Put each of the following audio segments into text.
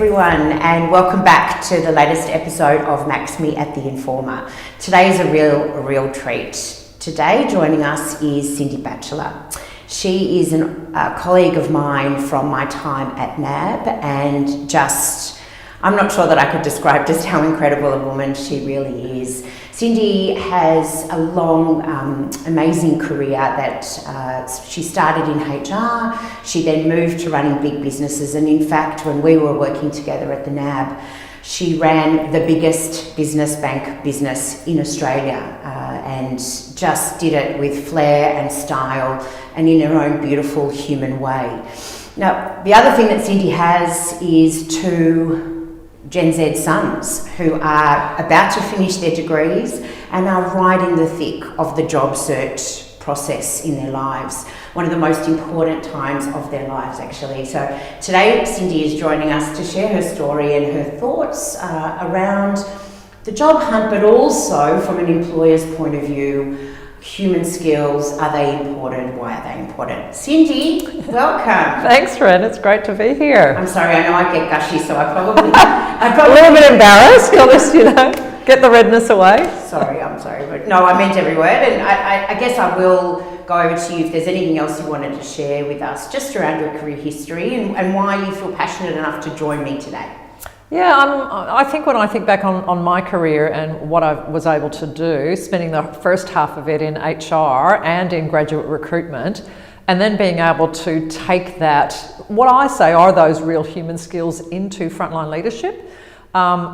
everyone, and welcome back to the latest episode of MaxMe at TheInformer. Today is a real treat. Today joining us is Cindy Batchelor. She is a colleague of mine from my time at NAB, and I'm not sure that I could describe just how incredible a woman she really is. Cindy has a long, amazing career that she started in HR. She then moved to running big businesses, and in fact, when we were working together at the NAB, she ran the biggest business bank business in Australia and just did it with flair and style and in her own beautiful human way. Now, the other thing that Cindy has is two Gen Z sons who are about to finish their degrees and are right in the thick of the job search process in their lives. One of the most important times of their lives, actually. So today, Cindy is joining us to share her story and her thoughts around the job hunt, but also from an employer's point of view. Human skills, are they important? Why are they important? Cindy, welcome. Thanks, Ren. It's great to be here. I'm sorry, I know I get gushy, so I probably a little bit embarrassed, honest, get the redness away. I'm sorry, but no, I meant every word, and I guess I will go over to you if there's anything else you wanted to share with us, just around your career history and why you feel passionate enough to join me today. Yeah, I think when I think back on my career and what I was able to do, spending the first half of it in HR and in graduate recruitment, and then being able to take that, what I say are those real human skills, into frontline leadership.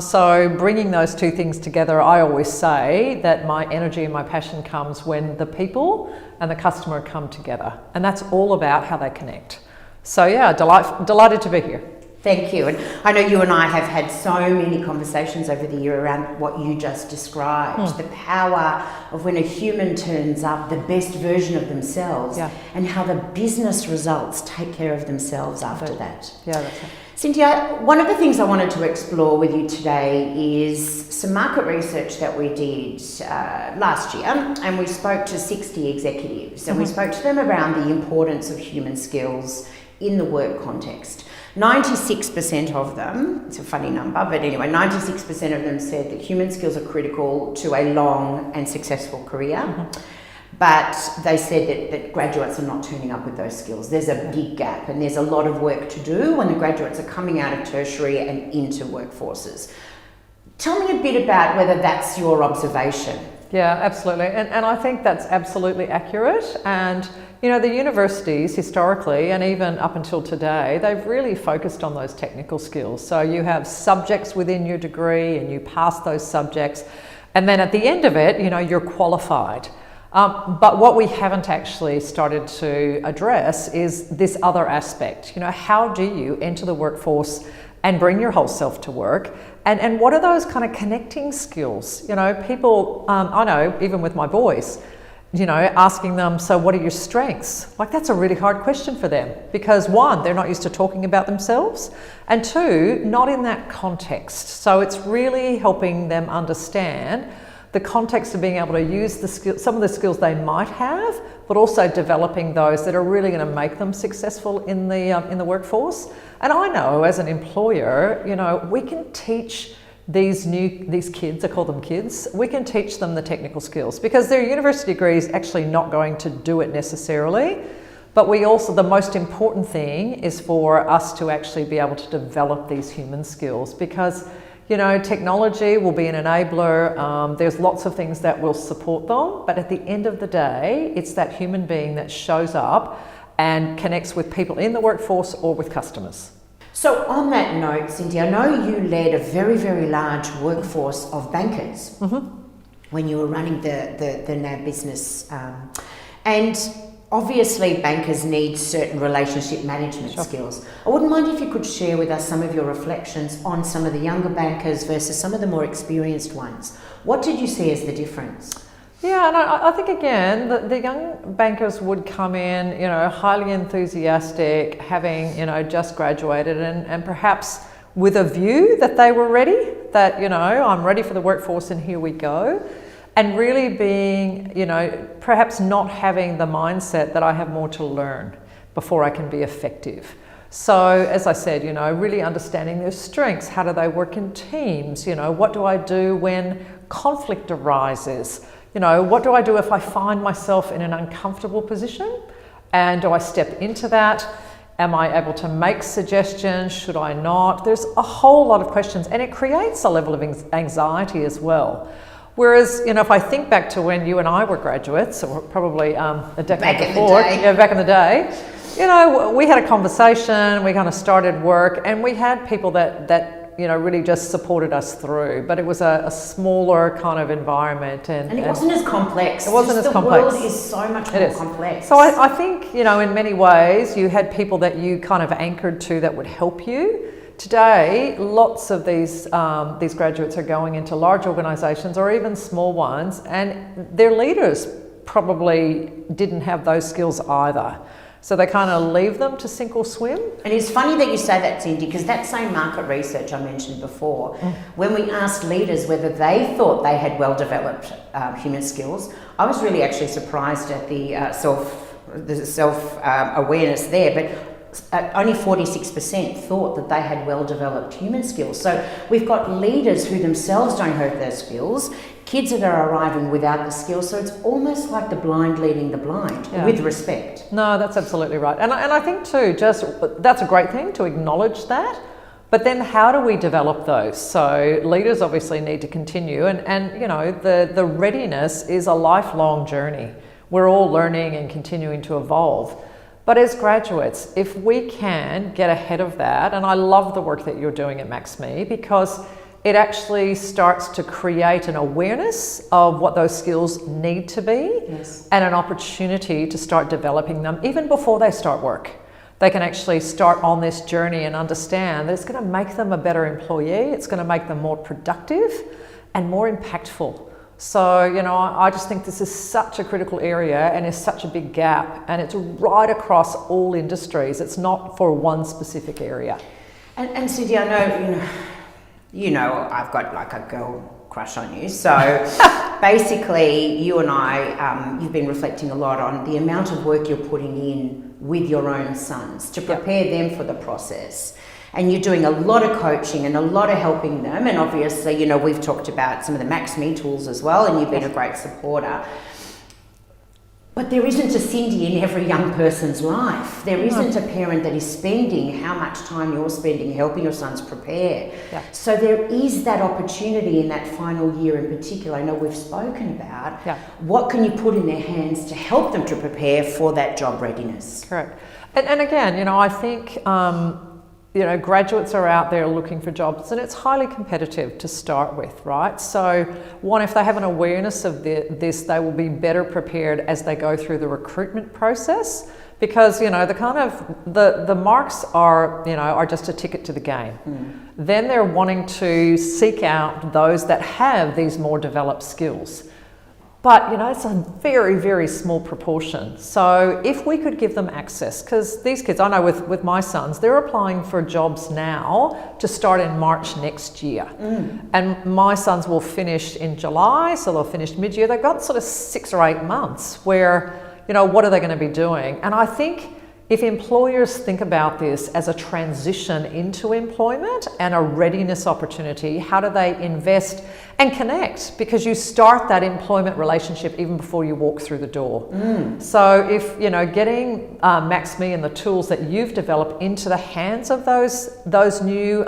So bringing those two things together, I always say that my energy and my passion comes when the people and the customer come together, and that's all about how they connect. So yeah, delighted to be here. Thank you. And I know you and I have had so many conversations over the year around what you just described, the power of when a human turns up the best version of themselves, and how the business results take care of themselves after that. Yeah, that's right. Cynthia, one of the things I wanted to explore with you today is some market research that we did last year, and we spoke to 60 executives, and we spoke to them around the importance of human skills in the work context. 96% of them, it's a funny number, but anyway, 96% of them said that human skills are critical to a long and successful career. But they said that graduates are not turning up with those skills. There's a big gap, and there's a lot of work to do when the graduates are coming out of tertiary and into workforces. Tell me a bit about whether that's your observation. Yeah, absolutely. And I think that's absolutely accurate. And the universities historically, and even up until today, they've really focused on those technical skills. So you have subjects within your degree and you pass those subjects. And then at the end of it, you're qualified. But what we haven't actually started to address is this other aspect. How do you enter the workforce and bring your whole self to work? And what are those kind of connecting skills? People, I know, even with my boys, asking them, so what are your strengths? Like, that's a really hard question for them, because one, they're not used to talking about themselves, and two, not in that context. So it's really helping them understand the context of being able to use some of the skills they might have, but also developing those that are really going to make them successful in the workforce. And I know as an employer, we can teach these kids, I call them kids, we can teach them the technical skills, because their university degree is actually not going to do it necessarily. But the most important thing is for us to actually be able to develop these human skills, because technology will be an enabler. There's lots of things that will support them, but at the end of the day, it's that human being that shows up and connects with people in the workforce or with customers. So on that note, Cynthia, I know you led a very, very large workforce of bankers when you were running the NAB business. And obviously bankers need certain relationship management skills. I wouldn't mind if you could share with us some of your reflections on some of the younger bankers versus some of the more experienced ones. What did you see as the difference? Yeah, and I think again, the young bankers would come in, highly enthusiastic, having, just graduated and perhaps with a view that they were ready, that, I'm ready for the workforce and here we go. And really being, perhaps not having the mindset that I have more to learn before I can be effective. So as I said, really understanding their strengths. How do they work in teams? What do I do when conflict arises? What do I do if I find myself in an uncomfortable position? And do I step into that? Am I able to make suggestions? Should I not? There's a whole lot of questions, and it creates a level of anxiety as well. Whereas, if I think back to when you and I were graduates, or probably a decade before, back in the day, we had a conversation, we kind of started work, and we had people that really just supported us through. But it was a smaller kind of environment. And it wasn't as complex. It wasn't as complex. The world is so much more complex. So I think, in many ways, you had people that you kind of anchored to that would help you. Today, lots of these graduates are going into large organisations or even small ones, and their leaders probably didn't have those skills either. So they kind of leave them to sink or swim. And it's funny that you say that, Cindy, because that same market research I mentioned before, when we asked leaders whether they thought they had well-developed human skills, I was really actually surprised at the self-awareness there, but only 46% thought that they had well-developed human skills. So we've got leaders who themselves don't have those skills, kids that are arriving without the skills, so it's almost like the blind leading the blind, with respect. No, that's absolutely right. And I think too, that's a great thing to acknowledge that, but then how do we develop those? So leaders obviously need to continue, and the readiness is a lifelong journey. We're all learning and continuing to evolve. But as graduates, if we can get ahead of that, and I love the work that you're doing at MaxMe, because it actually starts to create an awareness of what those skills need to be, and an opportunity to start developing them even before they start work. They can actually start on this journey and understand that it's going to make them a better employee, it's going to make them more productive and more impactful. So, I just think this is such a critical area and is such a big gap, and it's right across all industries. It's not for one specific area. And Cindy, I know I've got like a girl crush on you. So basically you and I, you've been reflecting a lot on the amount of work you're putting in with your own sons to prepare them for the process. And you're doing a lot of coaching and a lot of helping them. And obviously, we've talked about some of the MaxMe tools as well, and you've been a great supporter. But there isn't a Cindy in every young person's life. There isn't a parent that is spending how much time you're spending helping your sons prepare. So there is that opportunity in that final year in particular. I know we've spoken about what can you put in their hands to help them to prepare for that job readiness. Correct. And again, I think graduates are out there looking for jobs, and it's highly competitive to start with, right? So one, if they have an awareness of this, they will be better prepared as they go through the recruitment process, because the marks are just a ticket to the game. Then they're wanting to seek out those that have these more developed skills. But, it's a very, very small proportion. So if we could give them access, because these kids, I know with my sons, they're applying for jobs now to start in March next year. And my sons will finish in July, so they'll finish mid-year. They've got sort of 6 or 8 months where, what are they going to be doing? And I think if employers think about this as a transition into employment and a readiness opportunity, how do they invest and connect? Because you start that employment relationship even before you walk through the door. So if, getting MaxMe and the tools that you've developed into the hands of those new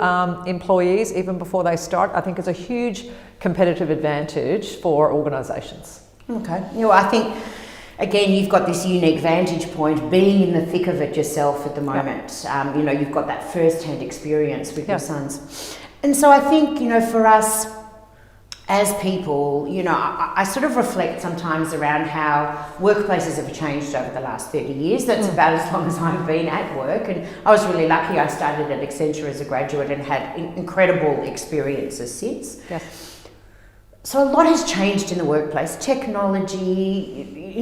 employees even before they start, I think is a huge competitive advantage for organisations. Okay. I think, again, you've got this unique vantage point, being in the thick of it yourself at the moment. You've got that first-hand experience with your sons. And so I think, for us as people, I sort of reflect sometimes around how workplaces have changed over the last 30 years. That's about as long as I've been at work. And I was really lucky. I started at Accenture as a graduate and had incredible experiences since. So a lot has changed in the workplace. Technology,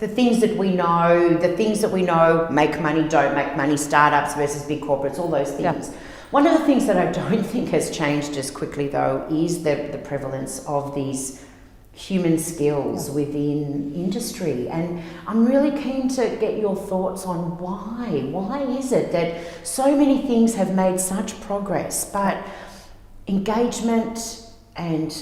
the things that we know make money, don't make money, startups versus big corporates, all those things. One of the things that I don't think has changed as quickly, though, is the prevalence of these human skills within industry. And I'm really keen to get your thoughts on why. Why is it that so many things have made such progress, but engagement and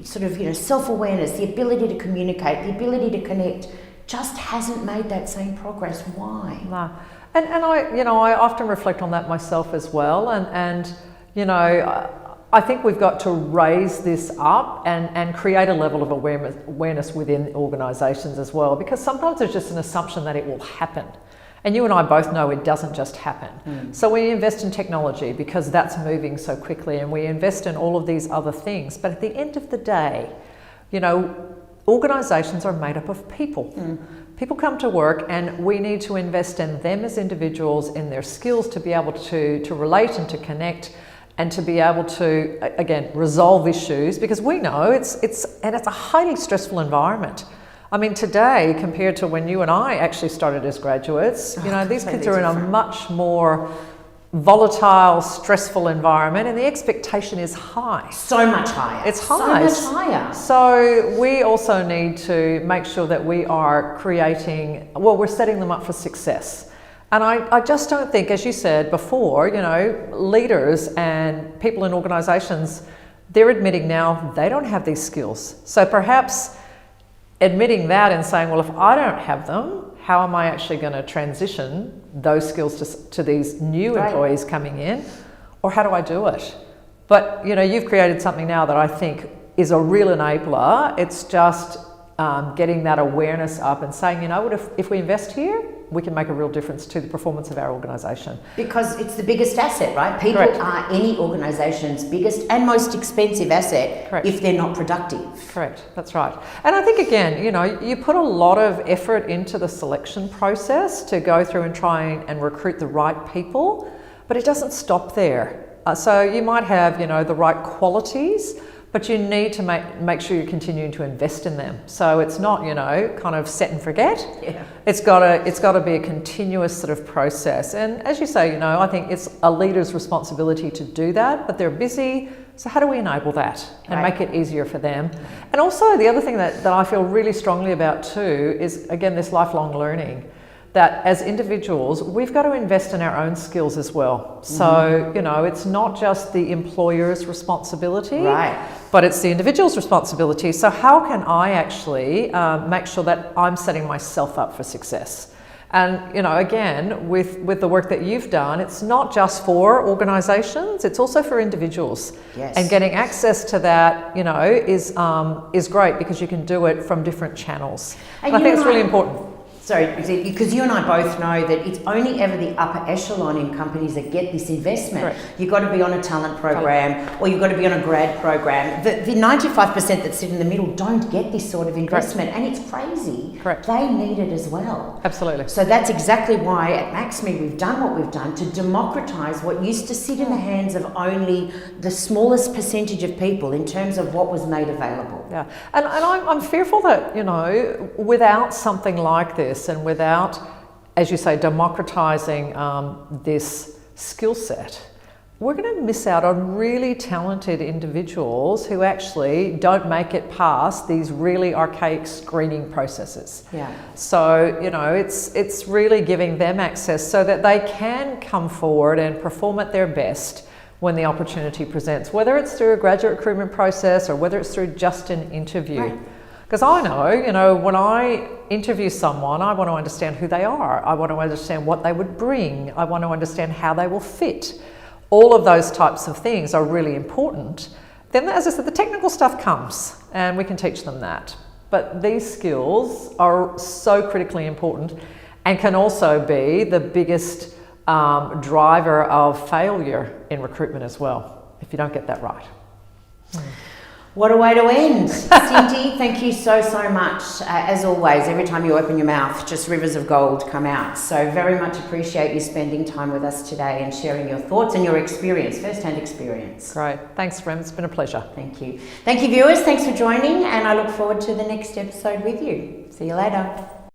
sort of, self-awareness, the ability to communicate, the ability to connect, just hasn't made that same progress? Why? No. And I often reflect on that myself as well. And I think we've got to raise this up and create a level of awareness within organisations as well, because sometimes there's just an assumption that it will happen. And you and I both know it doesn't just happen. So we invest in technology because that's moving so quickly, and we invest in all of these other things. But at the end of the day, organisations are made up of people. People come to work, and we need to invest in them as individuals, in their skills to be able to relate and to connect, and to be able to, again, resolve issues, because we know it's a highly stressful environment. I mean, today, compared to when you and I actually started as graduates, these kids are in a much more volatile, stressful environment, and the expectation is high. So much higher. It's high. So much higher. So we also need to make sure that we are we're setting them up for success. And I just don't think, as you said before, leaders and people in organisations, they're admitting now they don't have these skills. So perhaps admitting that and saying, well, if I don't have them, how am I actually going to transition those skills to these new employees coming in? Or how do I do it? But, you've created something now that I think is a real enabler. It's just getting that awareness up and saying, what, if we invest here, we can make a real difference to the performance of our organisation. Because it's the biggest asset, right? People are any organisation's biggest and most expensive asset if they're not productive. Correct, that's right. And I think, again, you put a lot of effort into the selection process to go through and try and recruit the right people, but it doesn't stop there. So you might have, the right qualities, but you need to make sure you're continuing to invest in them. So it's not, kind of set and forget. Yeah. It's got to be a continuous sort of process. And as you say, I think it's a leader's responsibility to do that, but they're busy. So how do we enable that and make it easier for them? And also the other thing that I feel really strongly about too is, again, this lifelong learning. That as individuals, we've got to invest in our own skills as well. So, it's not just the employer's responsibility, but it's the individual's responsibility. So how can I actually make sure that I'm setting myself up for success? And, again, with the work that you've done, it's not just for organisations, it's also for individuals. Yes. And getting access to that, is great because you can do it from different channels. And I think it's really important. Sorry, because you and I both know that it's only ever the upper echelon in companies that get this investment. Correct. You've got to be on a talent program or you've got to be on a grad program. The 95% that sit in the middle don't get this sort of investment. Correct. And it's crazy. Correct. They need it as well. Absolutely. So that's exactly why at MaxMe we've done what we've done to democratise what used to sit in the hands of only the smallest percentage of people in terms of what was made available. Yeah, and I'm fearful that, without something like this and without, as you say, democratising this skill set, we're going to miss out on really talented individuals who actually don't make it past these really archaic screening processes. Yeah. So, it's really giving them access so that they can come forward and perform at their best when the opportunity presents, whether it's through a graduate recruitment process or whether it's through just an interview. Because I know, when I interview someone, I want to understand who they are. I want to understand what they would bring. I want to understand how they will fit. All of those types of things are really important. Then, as I said, the technical stuff comes and we can teach them that. But these skills are so critically important and can also be the biggest driver of failure in recruitment as well, if you don't get that right. What a way to end. Cindy, thank you so much. As always, every time you open your mouth, just rivers of gold come out. So very much appreciate you spending time with us today and sharing your thoughts and your experience, first-hand experience. Great. Thanks, Rem. It's been a pleasure. Thank you. Thank you, viewers. Thanks for joining, and I look forward to the next episode with you. See you later.